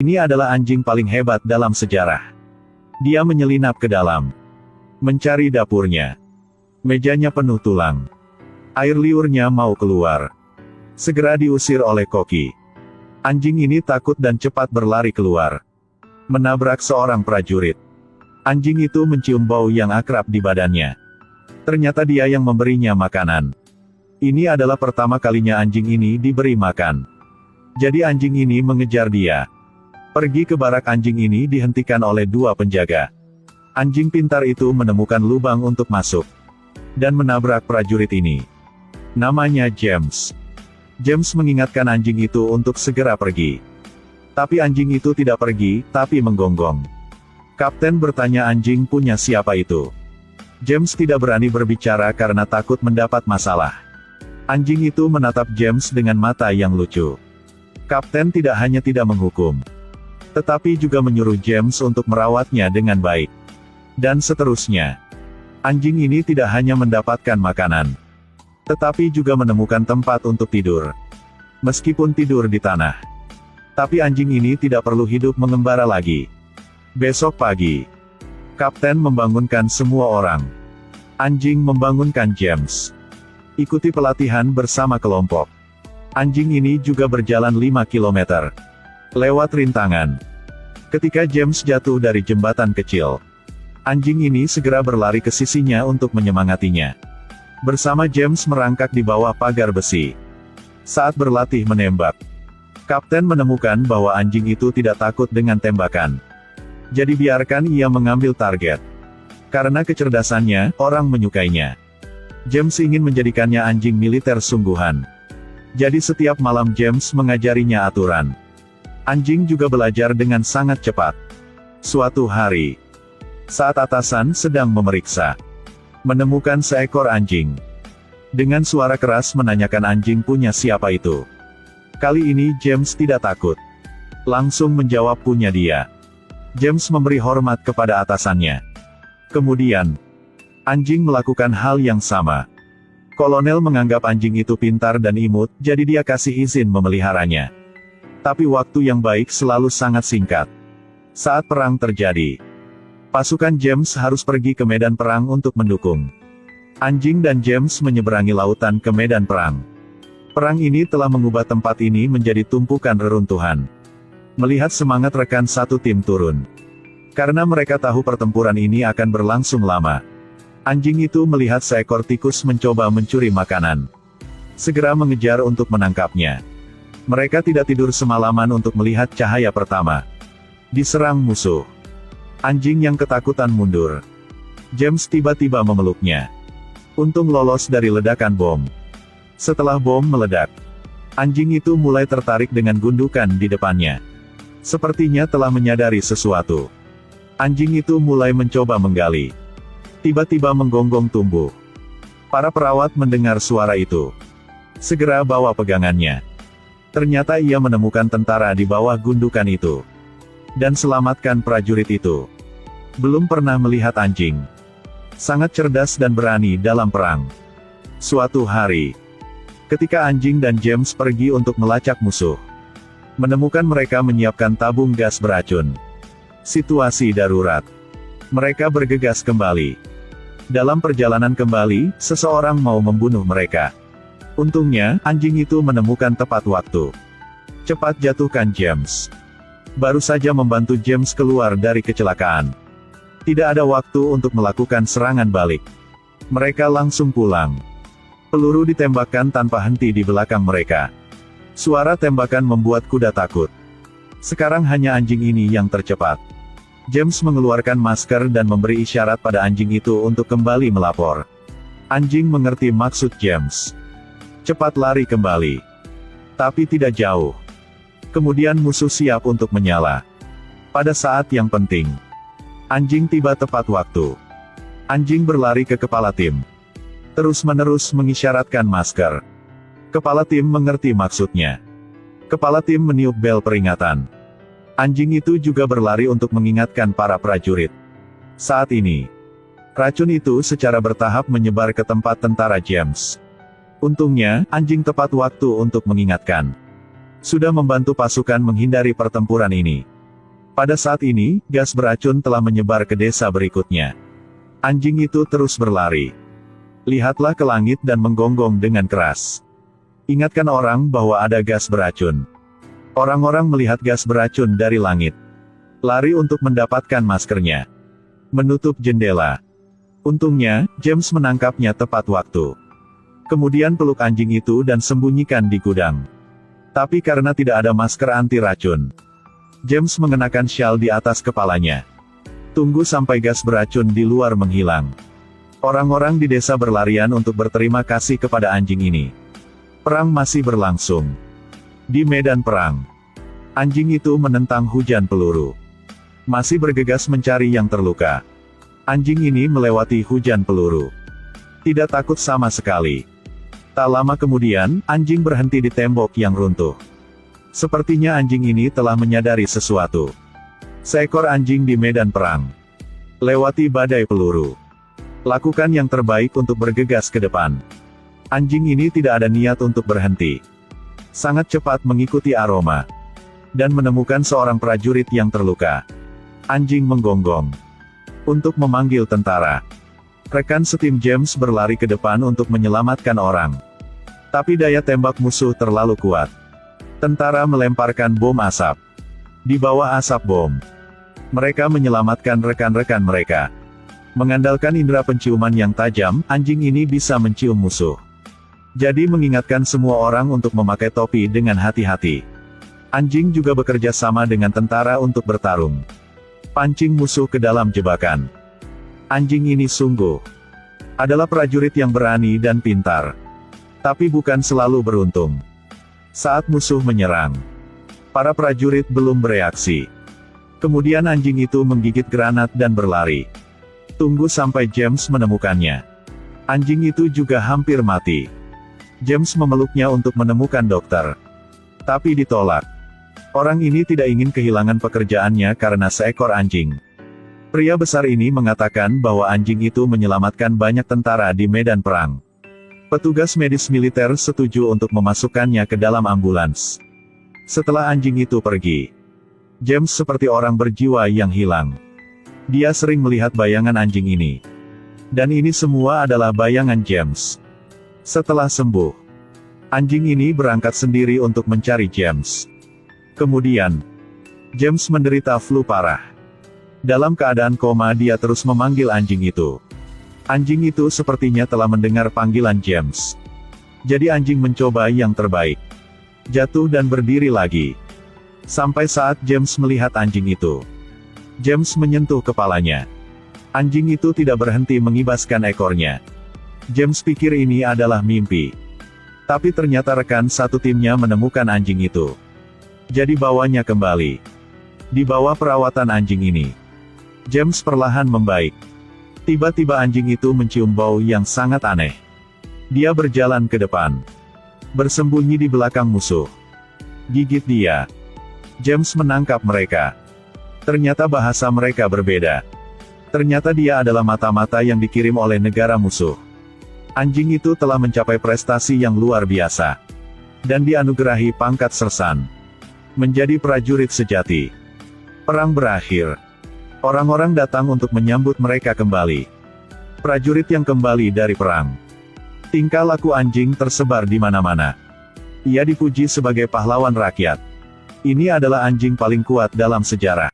Ini adalah anjing paling hebat dalam sejarah. Dia menyelinap ke dalam, mencari dapurnya. Mejanya penuh tulang. Air liurnya mau keluar. Segera diusir oleh Koki. Anjing ini takut dan cepat berlari keluar, menabrak seorang prajurit. Anjing itu mencium bau yang akrab di badannya. Ternyata dia yang memberinya makanan. Ini adalah pertama kalinya anjing ini diberi makan. Jadi anjing ini mengejar dia. Pergi ke barak anjing ini dihentikan oleh dua penjaga. Anjing pintar itu menemukan lubang untuk masuk, dan menabrak prajurit ini. Namanya James. James mengingatkan anjing itu untuk segera pergi. Tapi anjing itu tidak pergi, tapi menggonggong. Kapten bertanya anjing punya siapa itu. James tidak berani berbicara karena takut mendapat masalah. Anjing itu menatap James dengan mata yang lucu. Kapten tidak hanya tidak menghukum, tetapi juga menyuruh James untuk merawatnya dengan baik. Dan seterusnya. Anjing ini tidak hanya mendapatkan makanan, tetapi juga menemukan tempat untuk tidur. Meskipun tidur di tanah, tapi anjing ini tidak perlu hidup mengembara lagi. Besok pagi, Kapten membangunkan semua orang. Anjing membangunkan James. Ikuti pelatihan bersama kelompok. Anjing ini juga berjalan 5 km. Lewat rintangan. Ketika James jatuh dari jembatan kecil, anjing ini segera berlari ke sisinya untuk menyemangatinya. Bersama James merangkak di bawah pagar besi. Saat berlatih menembak, Kapten menemukan bahwa anjing itu tidak takut dengan tembakan. Jadi biarkan ia mengambil target. Karena kecerdasannya, orang menyukainya. James ingin menjadikannya anjing militer sungguhan. Jadi setiap malam James mengajarinya aturan. Anjing juga belajar dengan sangat cepat. Suatu hari, saat atasan sedang memeriksa, menemukan seekor anjing. Dengan suara keras menanyakan anjing punya siapa itu. Kali ini James tidak takut. Langsung menjawab punya dia. James memberi hormat kepada atasannya. Kemudian, anjing melakukan hal yang sama. Kolonel menganggap anjing itu pintar dan imut, jadi dia kasih izin memeliharanya. Tapi waktu yang baik selalu sangat singkat. Saat perang terjadi, pasukan James harus pergi ke medan perang untuk mendukung. Anjing dan James menyeberangi lautan ke medan perang. Perang ini telah mengubah tempat ini menjadi tumpukan reruntuhan. Melihat semangat rekan satu tim turun, karena mereka tahu pertempuran ini akan berlangsung lama. Anjing itu melihat seekor tikus mencoba mencuri makanan. Segera mengejar untuk menangkapnya. Mereka tidak tidur semalaman untuk melihat cahaya pertama. Diserang musuh. Anjing yang ketakutan mundur. James tiba-tiba memeluknya. Untung lolos dari ledakan bom. Setelah bom meledak, anjing itu mulai tertarik dengan gundukan di depannya. Sepertinya telah menyadari sesuatu. Anjing itu mulai mencoba menggali. Tiba-tiba menggonggong tumbuh. Para perawat mendengar suara itu. Segera bawa pegangannya. Ternyata ia menemukan tentara di bawah gundukan itu. Dan selamatkan prajurit itu. Belum pernah melihat anjing. Sangat cerdas dan berani dalam perang. Suatu hari, ketika anjing dan James pergi untuk melacak musuh, menemukan mereka menyiapkan tabung gas beracun. Situasi darurat. Mereka bergegas kembali. Dalam perjalanan kembali, seseorang mau membunuh mereka. Untungnya, anjing itu menemukan tepat waktu. Cepat jatuhkan James. Baru saja membantu James keluar dari kecelakaan. Tidak ada waktu untuk melakukan serangan balik. Mereka langsung pulang. Peluru ditembakkan tanpa henti di belakang mereka. Suara tembakan membuat kuda takut. Sekarang hanya anjing ini yang tercepat. James mengeluarkan masker dan memberi isyarat pada anjing itu untuk kembali melapor. Anjing mengerti maksud James. Cepat lari kembali. Tapi tidak jauh. Kemudian musuh siap untuk menyala. Pada saat yang penting, anjing tiba tepat waktu. Anjing berlari ke kepala tim. Terus-menerus mengisyaratkan masker. Kepala tim mengerti maksudnya. Kepala tim meniup bel peringatan. Anjing itu juga berlari untuk mengingatkan para prajurit. Saat ini, racun itu secara bertahap menyebar ke tempat tentara James. Untungnya, anjing tepat waktu untuk mengingatkan. sudah membantu pasukan menghindari pertempuran ini. Pada saat ini, gas beracun telah menyebar ke desa berikutnya. Anjing itu terus berlari. Lihatlah ke langit dan menggonggong dengan keras. Ingatkan orang bahwa ada gas beracun. Orang-orang melihat gas beracun dari langit. Lari untuk mendapatkan maskernya. Menutup jendela. Untungnya, James menangkapnya tepat waktu. Kemudian peluk anjing itu dan sembunyikan di gudang. Tapi karena tidak ada masker anti racun, James mengenakan syal di atas kepalanya. Tunggu sampai gas beracun di luar menghilang. Orang-orang di desa berlarian untuk berterima kasih kepada anjing ini. Perang masih berlangsung. Di medan perang, anjing itu menentang hujan peluru. Masih bergegas mencari yang terluka. Anjing ini melewati hujan peluru. Tidak takut sama sekali. Tak lama kemudian, anjing berhenti di tembok yang runtuh. Sepertinya anjing ini telah menyadari sesuatu. Seekor anjing di medan perang. Lewati badai peluru. Lakukan yang terbaik untuk bergegas ke depan. Anjing ini tidak ada niat untuk berhenti. Sangat cepat mengikuti aroma. Dan menemukan seorang prajurit yang terluka. Anjing menggonggong. Untuk memanggil tentara. Rekan setim James berlari ke depan untuk menyelamatkan orang. Tapi daya tembak musuh terlalu kuat. Tentara melemparkan bom asap. Di bawah asap bom, mereka menyelamatkan rekan-rekan mereka. Mengandalkan indera penciuman yang tajam, anjing ini bisa mencium musuh. Jadi mengingatkan semua orang untuk memakai topi dengan hati-hati. Anjing juga bekerja sama dengan tentara untuk bertarung. Pancing musuh ke dalam jebakan. Anjing ini sungguh adalah prajurit yang berani dan pintar. Tapi bukan selalu beruntung. Saat musuh menyerang, para prajurit belum bereaksi. Kemudian anjing itu menggigit granat dan berlari. Tunggu sampai James menemukannya. Anjing itu juga hampir mati. James memeluknya untuk menemukan dokter. Tapi ditolak. Orang ini tidak ingin kehilangan pekerjaannya karena seekor anjing. Pria besar ini mengatakan bahwa anjing itu menyelamatkan banyak tentara di medan perang. Petugas medis militer setuju untuk memasukkannya ke dalam ambulans. Setelah anjing itu pergi, James seperti orang berjiwa yang hilang. Dia sering melihat bayangan anjing ini. Dan ini semua adalah bayangan James. Setelah sembuh, anjing ini berangkat sendiri untuk mencari James. Kemudian, James menderita flu parah. Dalam keadaan koma dia terus memanggil anjing itu. Anjing itu sepertinya telah mendengar panggilan James. Jadi anjing mencoba yang terbaik. Jatuh dan berdiri lagi. Sampai saat James melihat anjing itu. James menyentuh kepalanya. Anjing itu tidak berhenti mengibaskan ekornya. James pikir ini adalah mimpi. Tapi ternyata rekan satu timnya menemukan anjing itu. Jadi bawanya kembali. Di bawah perawatan anjing ini, James perlahan membaik. Tiba-tiba anjing itu mencium bau yang sangat aneh. Dia berjalan ke depan. Bersembunyi di belakang musuh. Gigit dia. James menangkap mereka. Ternyata bahasa mereka berbeda. Ternyata dia adalah mata-mata yang dikirim oleh negara musuh. Anjing itu telah mencapai prestasi yang luar biasa. Dan dianugerahi pangkat sersan. Menjadi prajurit sejati. Perang berakhir. Orang-orang datang untuk menyambut mereka kembali. Prajurit yang kembali dari perang. Tingkah laku anjing tersebar di mana-mana. Ia dipuji sebagai pahlawan rakyat. Ini adalah anjing paling kuat dalam sejarah.